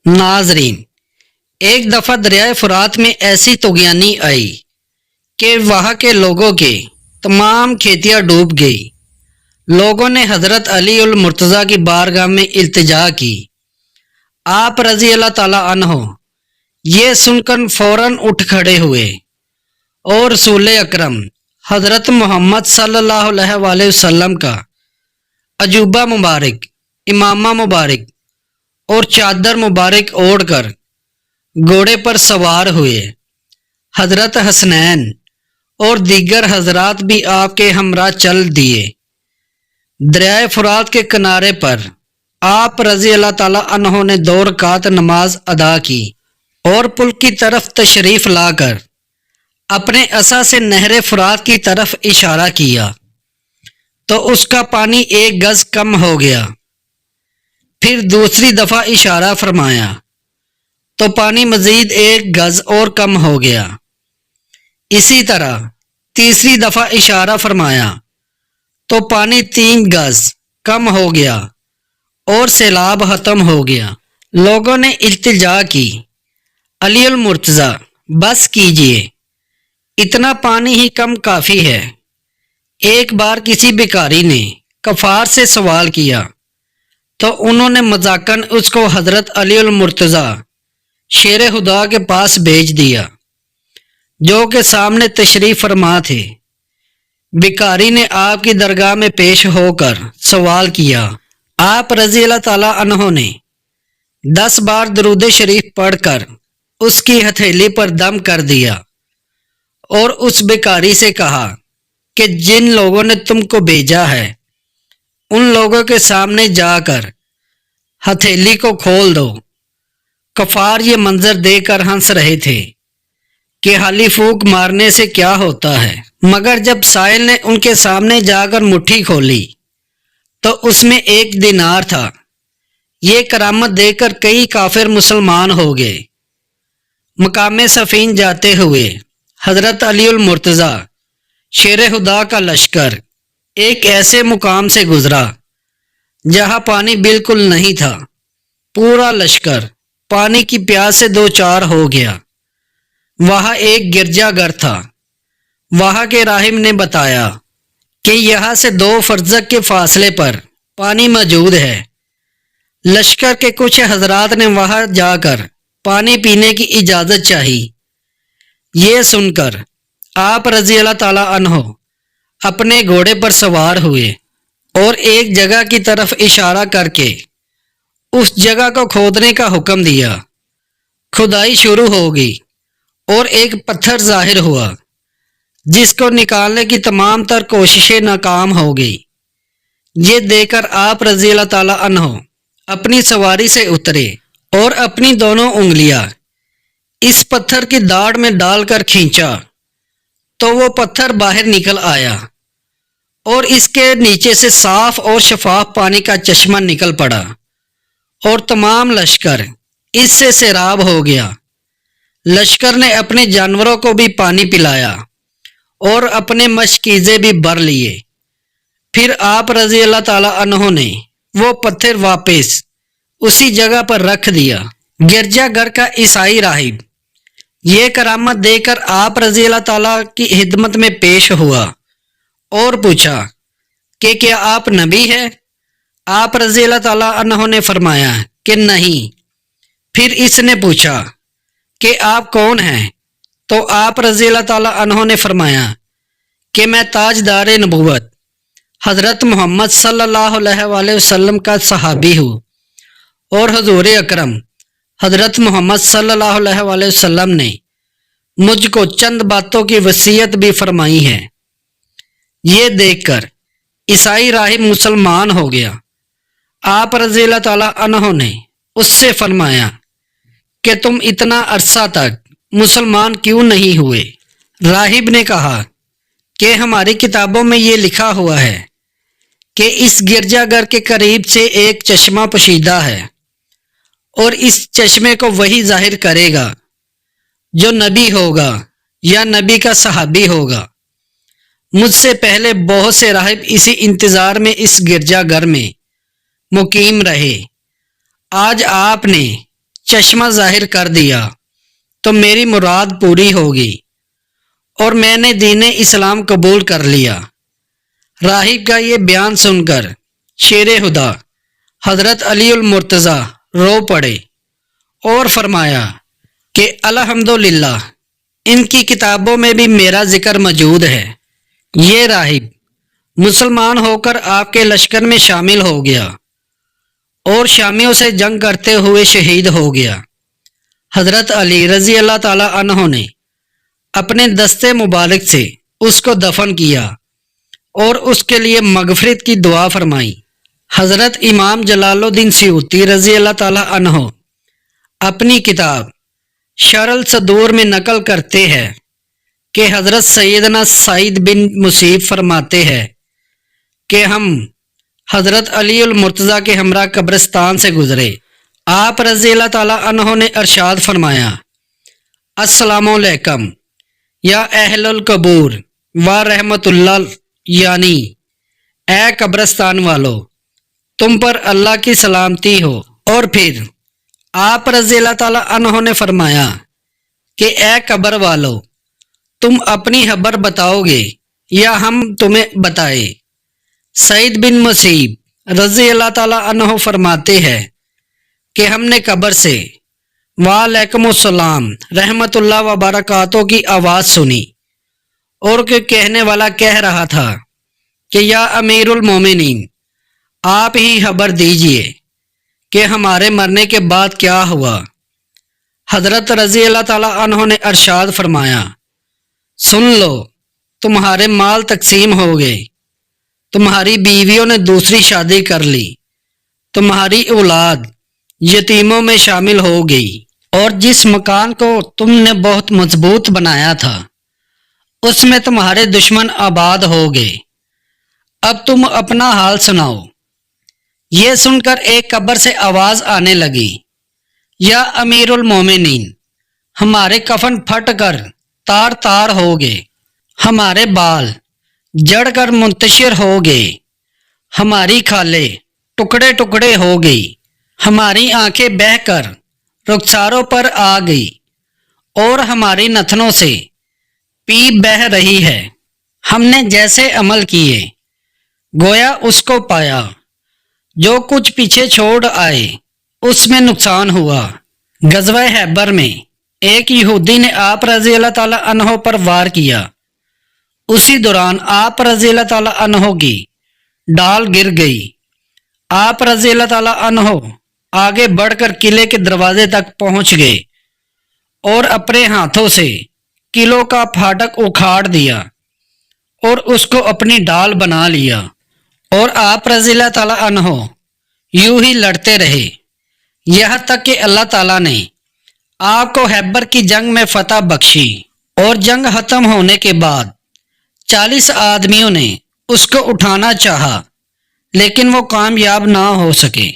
ناظرین، ایک دفعہ دریائے فرات میں ایسی طغیانی آئی کہ وہاں کے لوگوں کے تمام کھیتیاں ڈوب گئی۔ لوگوں نے حضرت علی المرتضیٰ کی بارگاہ میں التجا کی۔ آپ رضی اللہ تعالیٰ عنہ یہ سن کر فوراً اٹھ کھڑے ہوئے اور رسول اکرم حضرت محمد صلی اللہ علیہ وآلہ وسلم کا عجوبہ مبارک، امامہ مبارک اور چادر مبارک اوڑھ کر گھوڑے پر سوار ہوئے۔ حضرت حسنین اور دیگر حضرات بھی آپ کے ہمراہ چل دیے۔ دریائے فرات کے کنارے پر آپ رضی اللہ تعالیٰ عنہ نے 2 رکعت نماز ادا کی اور پل کی طرف تشریف لا کر اپنے عصا سے نہر فرات کی طرف اشارہ کیا تو اس کا پانی 1 گز کم ہو گیا۔ پھر دوسری دفعہ اشارہ فرمایا تو پانی مزید 1 گز اور کم ہو گیا۔ اسی طرح تیسری دفعہ اشارہ فرمایا تو پانی 3 گز کم ہو گیا اور سیلاب ختم ہو گیا۔ لوگوں نے التجا کی، علی المرتضیٰ بس کیجئے، اتنا پانی ہی کم کافی ہے۔ ایک بار کسی بھکاری نے کفار سے سوال کیا تو انہوں نے مذاقاً اس کو حضرت علی المرتضیٰ شیر خدا کے پاس بھیج دیا، جو کہ سامنے تشریف فرما تھے۔ بھکاری نے آپ کی درگاہ میں پیش ہو کر سوال کیا۔ آپ رضی اللہ تعالیٰ عنہ نے 10 بار درود شریف پڑھ کر اس کی ہتھیلی پر دم کر دیا اور اس بھکاری سے کہا کہ جن لوگوں نے تم کو بھیجا ہے ان لوگوں کے سامنے جا کر ہتھیلی کو کھول دو۔ کفار یہ منظر دیکھ کر ہنس رہے تھے کہ خالی پھونک مارنے سے کیا ہوتا ہے، مگر جب سائل نے ان کے سامنے جا کر مٹھی کھولی تو اس میں 1 دینار تھا۔ یہ کرامت دیکھ کر کئی کافر مسلمان ہو گئے۔ مقام صفین جاتے ہوئے حضرت علی المرتضیٰ شیر خدا کا لشکر ایک ایسے مقام سے گزرا جہاں پانی بالکل نہیں تھا۔ پورا لشکر پانی کی پیاس سے 2 چار ہو گیا۔ وہاں ایک گرجا گھر تھا۔ وہاں کے راہب نے بتایا کہ یہاں سے 2 فرسخ کے فاصلے پر پانی موجود ہے۔ لشکر کے کچھ حضرات نے وہاں جا کر پانی پینے کی اجازت چاہی۔ یہ سن کر آپ رضی اللہ تعالیٰ عنہ اپنے گھوڑے پر سوار ہوئے اور ایک جگہ کی طرف اشارہ کر کے اس جگہ کو کھودنے کا حکم دیا۔ کھدائی شروع ہو گئی اور ایک پتھر ظاہر ہوا جس کو نکالنے کی تمام تر کوششیں ناکام ہو گئی۔ یہ دیکھ کر آپ رضی اللہ تعالیٰ عنہ اپنی سواری سے اترے اور اپنی دونوں انگلیاں اس پتھر کی داڑھ میں ڈال کر کھینچا تو وہ پتھر باہر نکل آیا اور اس کے نیچے سے صاف اور شفاف پانی کا چشمہ نکل پڑا اور تمام لشکر اس سے سیراب ہو گیا۔ لشکر نے اپنے جانوروں کو بھی پانی پلایا اور اپنے مشکیزے بھی بھر لیے۔ پھر آپ رضی اللہ تعالیٰ عنہ نے وہ پتھر واپس اسی جگہ پر رکھ دیا۔ گرجا گھر کا عیسائی راہب یہ کرامت دیکھ کر آپ رضی اللہ تعالیٰ کی خدمت میں پیش ہوا اور پوچھا کہ کیا آپ نبی ہیں؟ آپ رضی اللہ تعالیٰ عنہ نے فرمایا کہ نہیں۔ پھر اس نے پوچھا کہ آپ کون ہیں؟ تو آپ رضی اللہ تعالیٰ عنہ نے فرمایا کہ میں تاجدار نبوت حضرت محمد صلی اللہ علیہ وآلہ وسلم کا صحابی ہوں، اور حضور اکرم حضرت محمد صلی اللہ علیہ وآلہ وسلم نے مجھ کو چند باتوں کی وصیت بھی فرمائی ہے۔ یہ دیکھ کر عیسائی راہب مسلمان ہو گیا۔ آپ رضی اللہ تعالیٰ عنہ نے اس سے فرمایا کہ تم اتنا عرصہ تک مسلمان کیوں نہیں ہوئے؟ راہب نے کہا کہ ہماری کتابوں میں یہ لکھا ہوا ہے کہ اس گرجا گھر کے قریب سے ایک چشمہ پوشیدہ ہے اور اس چشمے کو وہی ظاہر کرے گا جو نبی ہوگا یا نبی کا صحابی ہوگا۔ مجھ سے پہلے بہت سے راہب اسی انتظار میں اس گرجا گھر میں مقیم رہے۔ آج آپ نے چشمہ ظاہر کر دیا تو میری مراد پوری ہوگی اور میں نے دین اسلام قبول کر لیا۔ راہب کا یہ بیان سن کر شیر خدا حضرت علی المرتضیٰ رو پڑے اور فرمایا کہ الحمدللہ ان کی کتابوں میں بھی میرا ذکر موجود ہے۔ یہ راہب مسلمان ہو کر آپ کے لشکر میں شامل ہو گیا اور شامیوں سے جنگ کرتے ہوئے شہید ہو گیا۔ حضرت علی رضی اللہ تعالی عنہ نے اپنے دستے مبارک سے اس کو دفن کیا اور اس کے لیے مغفرت کی دعا فرمائی۔ حضرت امام جلال الدین سیوطی رضی اللہ تعالی عنہ اپنی کتاب شرح الصدور میں نقل کرتے ہیں کہ حضرت سیدنا سعید بن مسیب فرماتے ہیں کہ ہم حضرت علی المرتضیٰ کے ہمراہ قبرستان سے گزرے۔ آپ رضی اللہ تعالی عنہ نے ارشاد فرمایا، السلام علیکم یا اہل القبور و رحمت اللہ، یعنی اے قبرستان والو تم پر اللہ کی سلامتی ہو۔ اور پھر آپ رضی اللہ تعالی عنہ نے فرمایا کہ اے قبر والو تم اپنی خبر بتاؤ گے یا ہم تمہیں بتائے؟ سعید بن مسیب رضی اللہ تعالی عنہ فرماتے ہیں کہ ہم نے قبر سے وعلیکم السلام رحمت اللہ وبرکاتہ کی آواز سنی اور کہ کہنے والا کہہ رہا تھا کہ یا امیر المومنین آپ ہی خبر دیجئے کہ ہمارے مرنے کے بعد کیا ہوا۔ حضرت رضی اللہ تعالی عنہ نے ارشاد فرمایا، سن لو تمہارے مال تقسیم ہو گئے، تمہاری بیویوں نے دوسری شادی کر لی، تمہاری اولاد یتیموں میں شامل ہو گئی، اور جس مکان کو تم نے بہت مضبوط بنایا تھا اس میں تمہارے دشمن آباد ہو گئے، اب تم اپنا حال سناؤ۔ یہ سن کر ایک قبر سے آواز آنے لگی، یا امیر المومنین ہمارے کفن پھٹ کر تار تار ہو گئے، ہمارے بال جڑ کر منتشر ہو گئے، ہماری کھالیں ٹکڑے ٹکڑے ہو گئی، ہماری آنکھیں بہہ کر رخساروں پر آ گئی اور ہماری نتنوں سے پیپ بہہ رہی ہے۔ ہم نے جیسے عمل کیے گویا اس کو پایا، جو کچھ پیچھے چھوڑ آئے اس میں نقصان ہوا۔ غزوہ خیبر میں ایک یہودی نے آپ رضی اللہ تعالی عنہ پر وار کیا، اسی دوران آپ رضی اللہ تعالی عنہ کی ڈال گر گئی۔ آپ رضی اللہ تعالی عنہ آگے بڑھ کر قلعے کے دروازے تک پہنچ گئے اور اپنے ہاتھوں سے قلعوں کا پھاٹک اکھاڑ دیا اور اس کو اپنی ڈال بنا لیا، اور آپ رضی اللہ تعالی عنہ یوں ہی لڑتے رہے یہاں تک کہ اللہ تعالیٰ نے آپ کو خیبر کی جنگ میں فتح بخشی، اور جنگ ختم ہونے کے بعد 40 آدمیوں نے اس کو اٹھانا چاہا لیکن وہ کامیاب نہ ہو سکے۔